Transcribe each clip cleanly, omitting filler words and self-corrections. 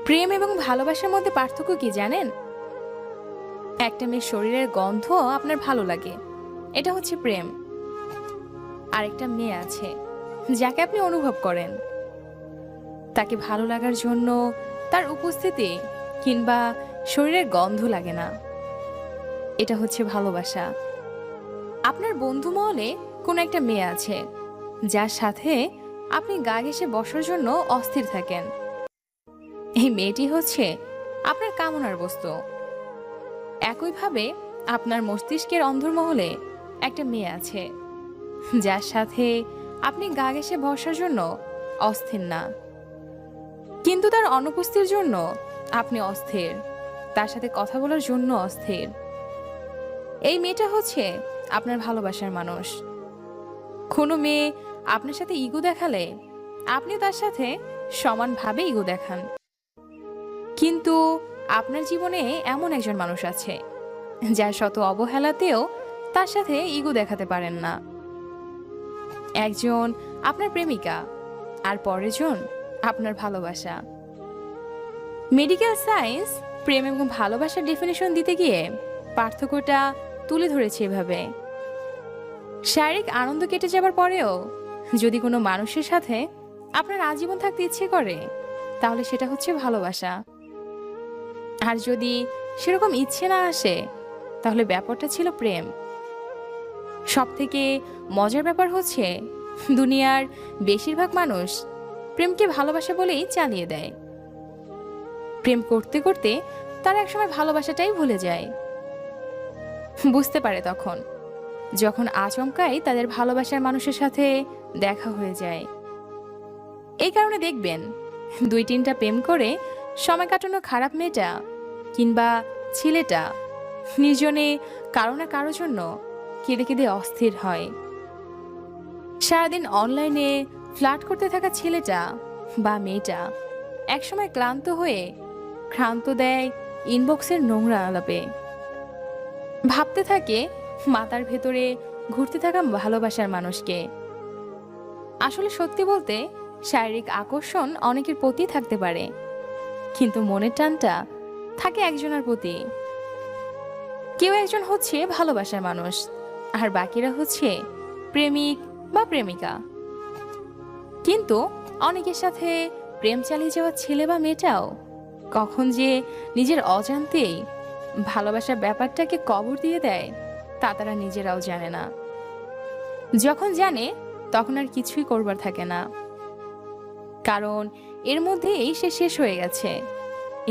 প্রেম এবং ভালোবাসার মধ্যে পার্থক্য কি জানেন? একটা মেয়ের শরীরের গন্ধ আপনার ভালো লাগে, এটা হচ্ছে প্রেম। আর একটা মেয়ে আছে যাকে আপনি অনুভব করেন, তাকে ভালো লাগার জন্য তার উপস্থিতি কিংবা শরীরের গন্ধ লাগে না, এটা হচ্ছে ভালোবাসা। আপনার বন্ধু মহলে কোনো একটা মেয়ে আছে যার সাথে আপনি গা ঘেঁষে বসার জন্য অস্থির থাকেন। এই মেয়েটি হচ্ছে আপনার কামনার বস্তু। একইভাবে আপনার মস্তিষ্কের অন্দরমহলে একটা মেয়ে আছে যার সাথে আপনি গা ঘেঁষে বসার জন্য অস্থির না, কিন্তু তার অনুপস্থিতির জন্য আপনি অস্থির, তার সাথে কথা বলার জন্য অস্থির। এই মেয়েটা হচ্ছে আপনার ভালোবাসার মানুষ। কোনো মেয়ে আপনার সাথে ইগো দেখালে আপনি তার সাথে সমানভাবে ইগো দেখান, কিন্তু আপনার জীবনে এমন একজন মানুষ আছে যার শত অবহেলাতেও তার সাথে ইগো দেখাতে পারেন না। একজন আপনার প্রেমিকা আর পরের জন আপনার ভালোবাসা। মেডিকেল সায়েন্স প্রেম এবং ভালোবাসার ডেফিনেশন দিতে গিয়ে পার্থক্যটা তুলে ধরেছে এভাবে: শারীরিক আনন্দ কেটে যাবার পরেও যদি কোনো মানুষের সাথে আপনার আজীবন থাকতে ইচ্ছে করে, তাহলে সেটা হচ্ছে ভালোবাসা। আর যদি সেরকম ইচ্ছে না আসে, তাহলে ব্যাপারটা ছিল প্রেম। সব থেকে মজার ব্যাপার হচ্ছে, দুনিয়ার বেশিরভাগ মানুষ প্রেমকে ভালোবাসা বলেই চালিয়ে দেয়। প্রেম করতে করতে তারা একসময় ভালোবাসাটাই ভুলে যায়। বুঝতে পারে তখন, যখন আচমকাই তাদের ভালোবাসার মানুষের সাথে দেখা হয়ে যায়। এই কারণে দেখবেন, 2-3টা প্রেম করে সময় কাটানো খারাপ মেয়েটা কিংবা ছেলেটা নির্জনে কারো না কারোর জন্য কেঁদে কেঁদে অস্থির হয়। সারাদিন অনলাইনে ফ্লার্ট করতে থাকা ছেলেটা বা মেয়েটা একসময় ক্লান্ত হয়ে ক্ষান্ত দেয় ইনবক্সের নোংরা আলাপে। ভাবতে থাকে মাথার ভেতরে ঘুরতে থাকা ভালোবাসার মানুষকে। আসলে সত্যি বলতে, শারীরিক আকর্ষণ অনেকের প্রতি থাকতে পারে, কিন্তু মনের টানটা থাকে একজনের প্রতি। কেউ একজন হচ্ছে ভালোবাসার মানুষ, আর বাকিরা হচ্ছে প্রেমিক বা প্রেমিকা। কিন্তু অনেকের সাথে প্রেম চালিয়ে যাওয়া ছেলে বা মেয়েটাও কখন যে নিজের অজান্তেই ভালোবাসার ব্যাপারটাকে কবর দিয়ে দেয়, তা তারা নিজেরাও জানে না। যখন জানে, তখন আর কিছুই করবার থাকে না, কারণ এর মধ্যেই সে শেষ হয়ে গেছে।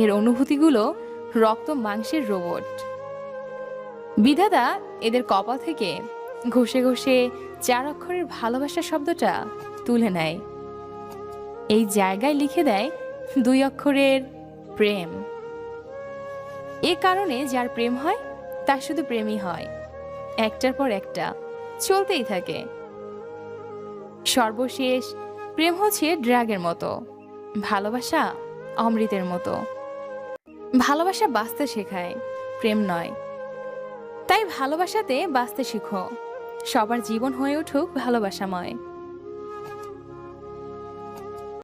এর অনুভূতিগুলো রক্ত মাংসের রোবট। বিধাতা এদের কপাল থেকে ঘষে ঘষে 4 অক্ষরের ভালোবাসা শব্দটা তুলে নেয়, এই জায়গায় লিখে দেয় 2 অক্ষরের প্রেম। এ কারণে যার প্রেম হয় তার শুধু প্রেমই হয়, একটার পর একটা চলতেই থাকে। সর্বশেষ প্রেম হচ্ছে ড্রাগের মতো, ভালোবাসা অমৃতের মতো। ভালোবাসা বাঁচতে শেখায়, প্রেম নয়। তাই ভালোবাসাতে বাঁচতে শিখো, সবার জীবন হয়ে উঠুক ভালোবাসাময়।